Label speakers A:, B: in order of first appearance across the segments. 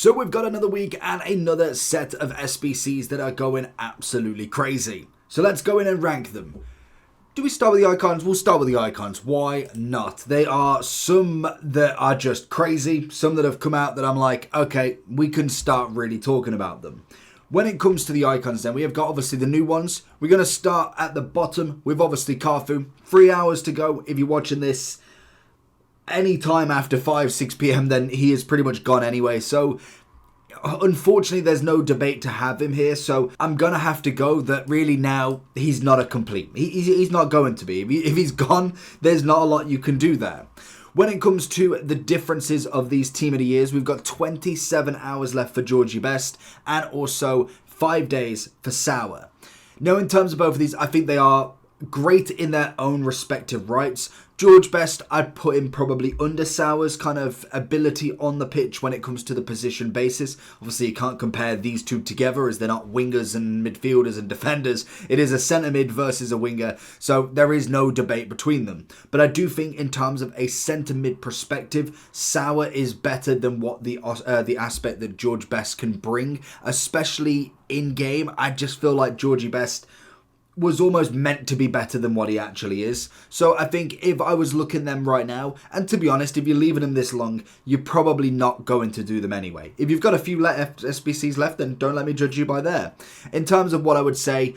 A: So we've got another week and another set of SBCs that are going absolutely crazy. So let's go in and rank them. Do we start with the icons? We'll start with the icons. Why not? They are some that are just crazy, some that have come out that I'm like, okay, we can start really talking about them. When it comes to the icons then, we have got obviously the new ones. We're going to start at the bottom with obviously Carfu. 3 hours to go. If you're watching this any time after 5-6 p.m, then he is pretty much gone anyway. So unfortunately, there's no debate to have him here. So I'm going to have to go that really now he's not a complete. He's not going to be. If he's gone, there's not a lot you can do there. When it comes to the differences of these Team of the Years, we've got 27 hours left for Georgie Best and also 5 days for Sour. Now, in terms of both of these, I think they are great in their own respective rights. George Best, I'd put him probably under Sour's kind of ability on the pitch when it comes to the position basis. Obviously, you can't compare these two together as they're not wingers and midfielders and defenders. It is a centre mid versus a winger, so there is no debate between them. But I do think in terms of a centre mid perspective, Sour is better than what the aspect that George Best can bring, especially in game. I just feel like Georgie Best was almost meant to be better than what he actually is. So I think if I was looking them right now, and to be honest, if you're leaving them this long, you're probably not going to do them anyway. If you've got a few SBCs left, then don't let me judge you by there. In terms of what I would say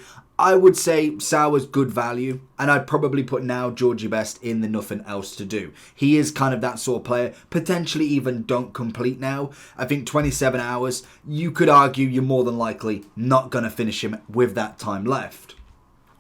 A: Sour's good value, and I'd probably put now Georgie Best in the nothing else to do. He is kind of that sort of player, potentially even don't complete now. I think 27 hours, you could argue you're more than likely not going to finish him with that time left.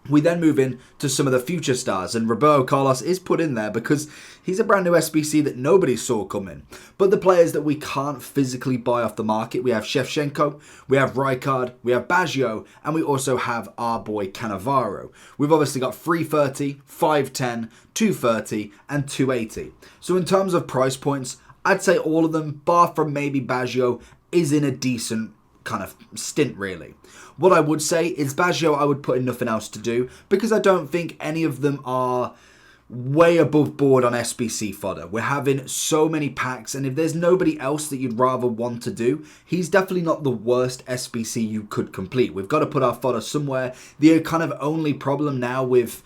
A: We then move in to some of the future stars, and Roberto Carlos is put in there because he's a brand new SBC that nobody saw coming. But the players that we can't physically buy off the market, we have Shevchenko, we have Rijkaard, we have Baggio, and we also have our boy Cannavaro. We've obviously got 330, 510, 230, and 280. So in terms of price points, I'd say all of them, bar from maybe Baggio, is in a decent kind of stint really. What I would say is Baggio I would put in nothing else to do because I don't think any of them are way above board on SBC fodder. We're having so many packs, and if there's nobody else that you'd rather want to do, he's definitely not the worst SBC you could complete. We've got to put our fodder somewhere. The kind of only problem now with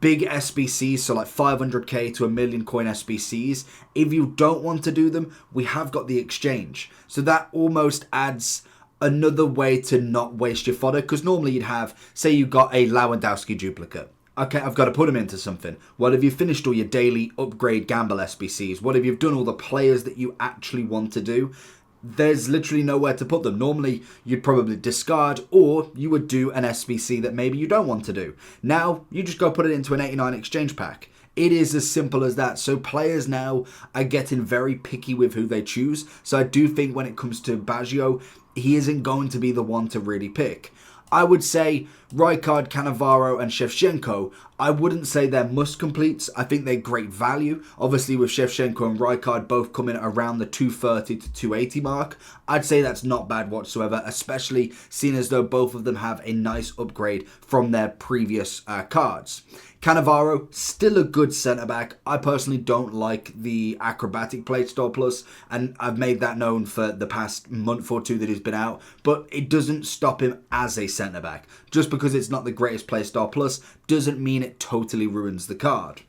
A: big SBCs, so like 500k to a million coin SBCs, if you don't want to do them, we have got the exchange. So that almost adds another way to not waste your fodder, because normally you'd have, say you got a Lewandowski duplicate. Okay, I've got to put him into something. What if you finished all your daily upgrade gamble SBCs? What if you've done all the players that you actually want to do? There's literally nowhere to put them. Normally, you'd probably discard, or you would do an SBC that maybe you don't want to do. Now, you just go put it into an 89 exchange pack. It is as simple as that. So players now are getting very picky with who they choose. So I do think when it comes to Baggio, he isn't going to be the one to really pick. I would say Rijkaard, Cannavaro and Shevchenko, I wouldn't say they're must completes. I think they're great value. Obviously with Shevchenko and Rijkaard both coming around the 230 to 280 mark, I'd say that's not bad whatsoever, especially seeing as though both of them have a nice upgrade from their previous cards. Cannavaro, still a good centre-back. I personally don't like the acrobatic playstyle plus, and I've made that known for the past month or two that he's been out, but it doesn't stop him as a centre-back. Just because it's not the greatest playstyle plus doesn't mean it totally ruins the card.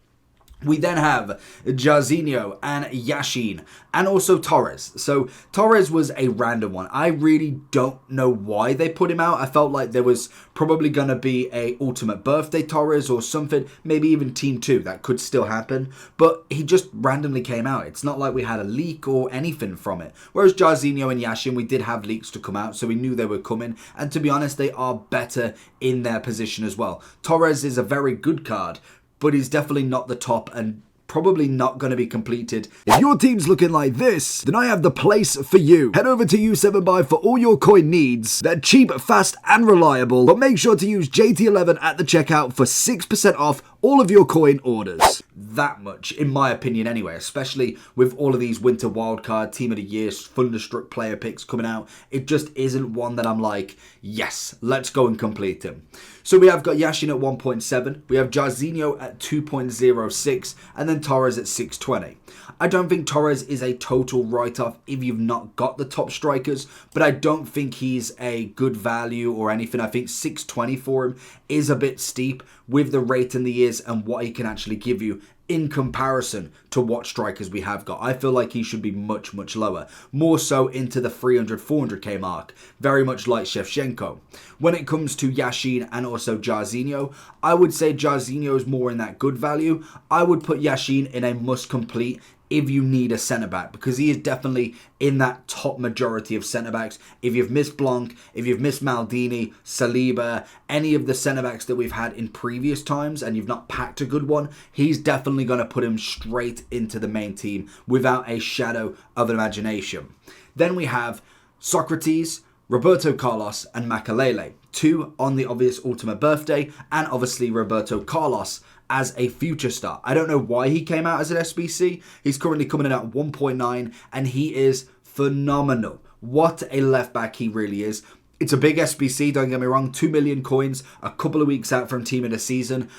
A: We then have Jairzinho and Yashin, and also Torres. So Torres was a random one. I really don't know why they put him out. I felt like there was probably going to be a ultimate birthday Torres or something, maybe even Team 2. That could still happen, but he just randomly came out. It's not like we had a leak or anything from it. Whereas Jairzinho and Yashin, we did have leaks to come out, so we knew they were coming. And to be honest, they are better in their position as well. Torres is a very good card, but he's definitely not the top and probably not going to be completed.
B: If your team's looking like this, then I have the place for you. Head over to U7Buy for all your coin needs. They're cheap, fast and reliable, but make sure to use JT11 at the checkout for 6% off all of your coin orders.
A: That much, in my opinion anyway, especially with all of these winter wildcard, team of the year, thunderstruck player picks coming out. It just isn't one that I'm like, yes, let's go and complete him. So we have got Yashin at 1.7, we have Jarzinho at 2.06, and then Torres at 620. I don't think Torres is a total write-off if you've not got the top strikers, but I don't think he's a good value or anything. I think 620 for him is a bit steep with the rate in the years and what he can actually give you in comparison to what strikers we have got. I feel like he should be much, much lower. More so into the 300, 400k mark. Very much like Shevchenko. When it comes to Yashin and also Jarzinho, I would say Jarzinho is more in that good value. I would put Yashin in a must complete if you need a centre-back, because he is definitely in that top majority of centre-backs. If you've missed Blanc, if you've missed Maldini, Saliba, any of the centre-backs that we've had in previous times, and you've not packed a good one, he's definitely going to put him straight into the main team without a shadow of imagination. Then we have Socrates, Roberto Carlos, and Makelele. 2 on the obvious ultimate birthday, and obviously Roberto Carlos as a future star. I don't know why he came out as an SBC. He's currently coming in at 1.9 and he is phenomenal. What a left back he really is. It's a big SBC, don't get me wrong. 2 million coins, a couple of weeks out from team of the season.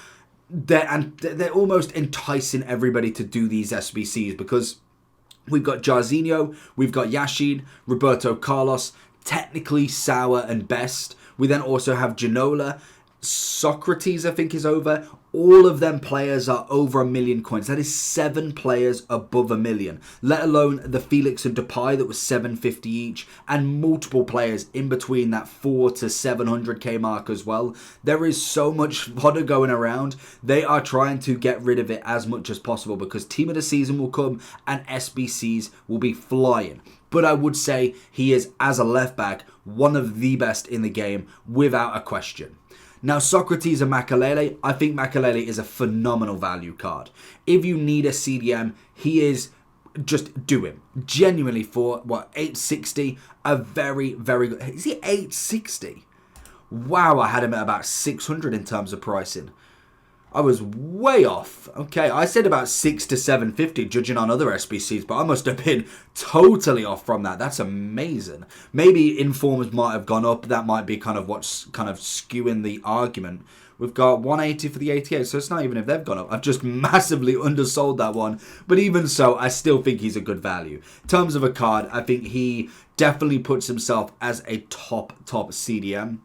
A: They're almost enticing everybody to do these SBCs because we've got Jarzinho, we've got Yashin, Roberto Carlos, technically Sauer and Best. We then also have Ginola. Socrates, I think, is over. All of them players are over 1 million coins. That is 7 players above 1 million. Let alone the Felix and Depay that was 750 each. And multiple players in between that 4 to 700k mark as well. There is so much fodder going around. They are trying to get rid of it as much as possible because team of the season will come and SBCs will be flying. But I would say he is, as a left back, one of the best in the game without a question. Now, Socrates and Makelele, I think Makelele is a phenomenal value card. If you need a CDM, he is, just do him. Genuinely for, 860? A very, very good. Is he 860? Wow, I had him at about 600 in terms of pricing. I was way off. Okay, I said about 6 to 750 judging on other SBCs, but I must have been totally off from that. That's amazing. Maybe informs might have gone up. That might be kind of what's kind of skewing the argument. We've got 180 for the 88, so it's not even if they've gone up. I've just massively undersold that one. But even so, I still think he's a good value. In terms of a card, I think he definitely puts himself as a top CDM.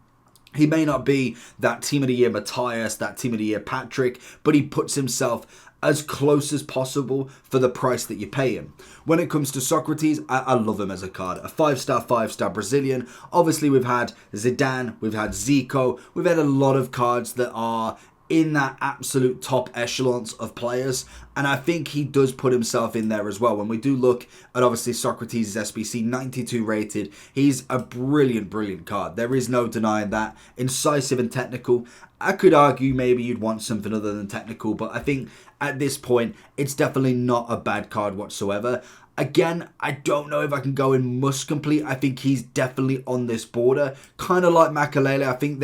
A: He may not be that team of the year Matthias, that team of the year Patrick, but he puts himself as close as possible for the price that you pay him. When it comes to Socrates, I love him as a card. A 5-star Brazilian. Obviously, we've had Zidane, we've had Zico, we've had a lot of cards that are in that absolute top echelons of players, and I think he does put himself in there as well. When we do look at obviously Socrates' SBC, 92 rated, he's a brilliant card. There is no denying that. Incisive and technical. I could argue maybe you'd want something other than technical, but I think at this point it's definitely not a bad card whatsoever. Again, I don't know if I can go in must complete. I think he's definitely on this border, kind of like Makelele. I think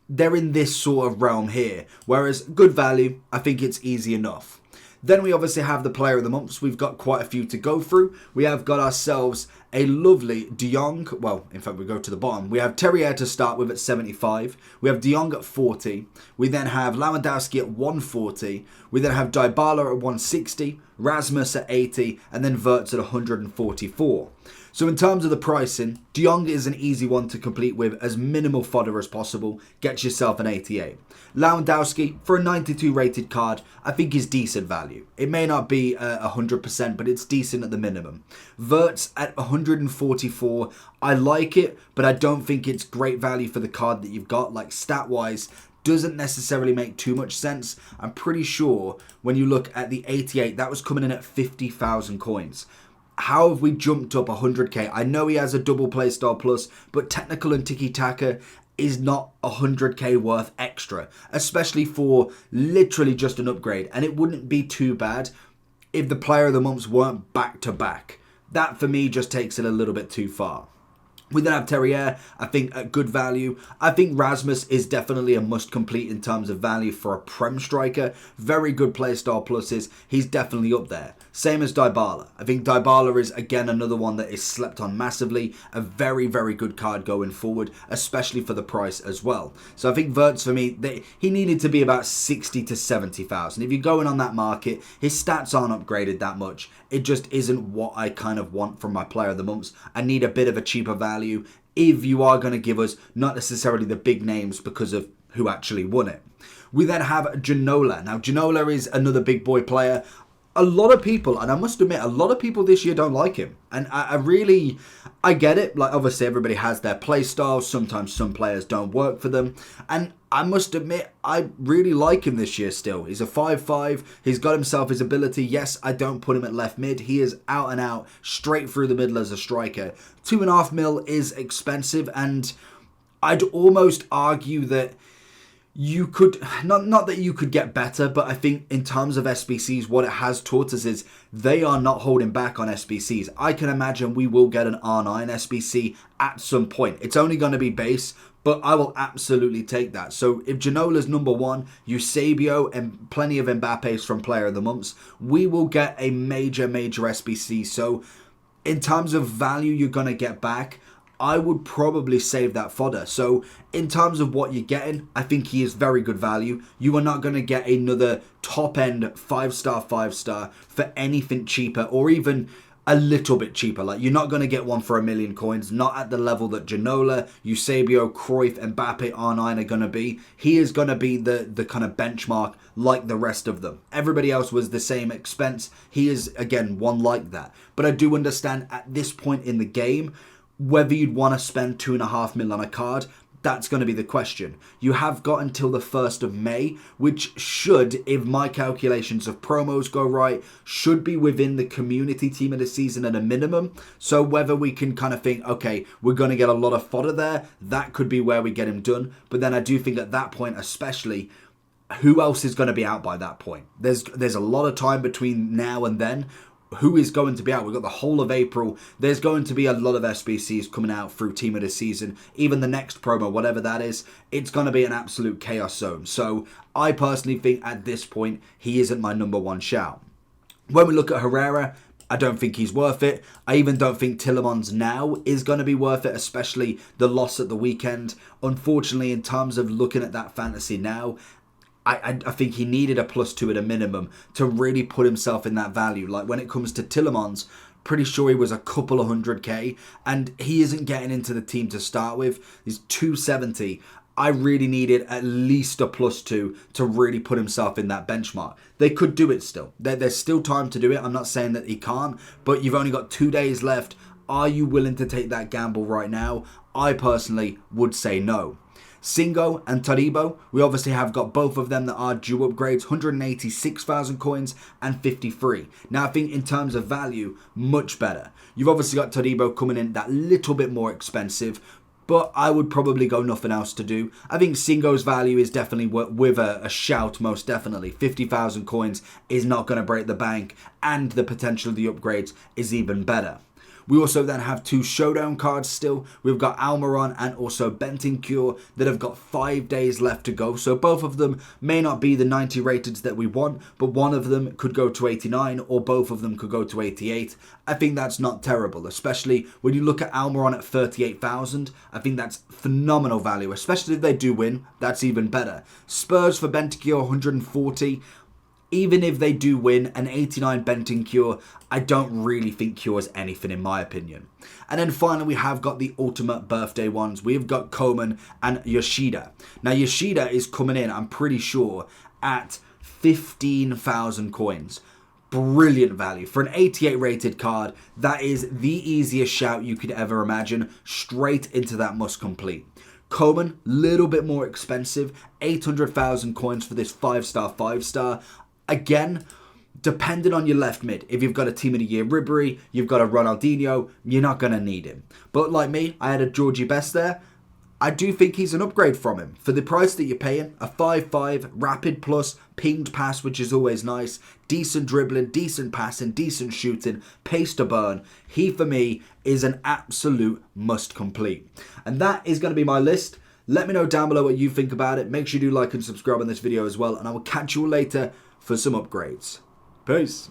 A: they're in this sort of realm here. Whereas good value, I think it's easy enough. Then we obviously have the player of the months. We've got quite a few to go through. We have got ourselves a lovely De Jong. Well, in fact, we go to the bottom. We have Terrier to start with at 75. We have De Jong at 40. We then have Lewandowski at 140. We then have Dybala at 160. Rasmus at 80. And then Wirtz at 144. So in terms of the pricing, De Jong is an easy one to complete with as minimal fodder as possible. Get yourself an 88. Lewandowski, for a 92 rated card, I think is decent value. It may not be 100%, but it's decent at the minimum. Wirtz at 144, I like it, but I don't think it's great value for the card that you've got. Like stat-wise, doesn't necessarily make too much sense. I'm pretty sure when you look at the 88, that was coming in at 50,000 coins. How have we jumped up 100k? I know he has a double play style plus, but technical and tiki-taka is not 100k worth extra, especially for literally just an upgrade. And it wouldn't be too bad if the player of the months weren't back to back. That for me just takes it a little bit too far. We then have Terrier, I think, at good value. I think Rasmus is definitely a must complete in terms of value for a Prem striker. Very good playstyle pluses. He's definitely up there. Same as Dybala. I think Dybala is, again, another one that is slept on massively. A very, very good card going forward, especially for the price as well. So I think Wirtz, for me, he needed to be about 60 to 70,000. If you're going on that market, his stats aren't upgraded that much. It just isn't what I kind of want from my player of the months. I need a bit of a cheaper value if you are going to give us not necessarily the big names because of who actually won it. We then have Ginola. Now, Ginola is another big boy player. A lot of people, and I must admit, a lot of people this year don't like him. And I get it. Like, obviously, everybody has their play styles. Sometimes some players don't work for them. And I must admit, I really like him this year still. He's a 5'5". He's got himself his ability. Yes, I don't put him at left mid. He is out and out, straight through the middle as a striker. 2.5 mil is expensive. And I'd almost argue that you could, not that you could get better, but I think in terms of SBCs, what it has taught us is they are not holding back on SBCs. I can imagine we will get an R9 SBC at some point. It's only going to be base, but I will absolutely take that. So if Ginola's number one, Eusebio and plenty of Mbappe's from player of the months, we will get a major SBC. So in terms of value you're going to get back, I would probably save that fodder. So in terms of what you're getting, I think he is very good value. You are not going to get another top end 5-star for anything cheaper, or even a little bit cheaper. Like, you're not going to get one for 1 million coins, not at the level that Ginola, Eusebio, Cruyff, and Mbappe R9 are going to be. He is going to be the kind of benchmark like the rest of them. Everybody else was the same expense. He is, again, one like that. But I do understand at this point in the game, whether you'd want to spend 2.5 mil on a card, that's going to be the question. You have got until the 1st of May, which should, if my calculations of promos go right, should be within the community team of the season at a minimum. So whether we can kind of think, okay, we're going to get a lot of fodder there, that could be where we get him done. But then I do think at that point especially, who else is going to be out by that point? There's a lot of time between now and then. Who is going to be out? We've got the whole of April. There's going to be a lot of SBCs coming out through Team of the Season. Even the next promo, whatever that is, it's going to be an absolute chaos zone. So I personally think at this point, he isn't my number one shout. When we look at Herrera, I don't think he's worth it. I even don't think Tielemans now is going to be worth it, especially the loss at the weekend. Unfortunately, in terms of looking at that fantasy now, I think he needed a +2 at a minimum to really put himself in that value. Like, when it comes to Tielemans, pretty sure he was a couple of 100k, and he isn't getting into the team to start with. He's 270. I really needed at least a +2 to really put himself in that benchmark. They could do it still. There's still time to do it. I'm not saying that he can't, but you've only got 2 days left. Are you willing to take that gamble right now? I personally would say no. Singo and Taribo, we obviously have got both of them that are due upgrades, 186,000 coins and 53. Now I think in terms of value, much better. You've obviously got Taribo coming in that little bit more expensive, but I would probably go nothing else to do. I think Singo's value is definitely with a shout, most definitely. 50,000 coins is not going to break the bank, and the potential of the upgrades is even better. We also then have 2 showdown cards still. We've got Almiron and also Bentancur that have got 5 days left to go. So both of them may not be the 90 rateds that we want, but one of them could go to 89 or both of them could go to 88. I think that's not terrible, especially when you look at Almiron at 38,000. I think that's phenomenal value, especially if they do win. That's even better. Spurs for Bentancur, 140. Even if they do win, an 89 Bentancur, I don't really think cures anything in my opinion. And then finally, we have got the ultimate birthday ones. We've got Koeman and Yoshida. Now, Yoshida is coming in, I'm pretty sure, at 15,000 coins. Brilliant value. For an 88 rated card, that is the easiest shout you could ever imagine. Straight into that must complete. Koeman, little bit more expensive. 800,000 coins for this 5-star. Again, depending on your left mid, if you've got a Team of the Year Ribery, you've got a Ronaldinho, you're not going to need him. But like me, I had a Georgie Best there. I do think he's an upgrade from him. For the price that you're paying, a 5.5, rapid plus, pinged pass, which is always nice, decent dribbling, decent passing, decent shooting, pace to burn. He, for me, is an absolute must complete. And that is going to be my list. Let me know down below what you think about it. Make sure you do like and subscribe on this video as well. And I will catch you all later for some upgrades. Peace.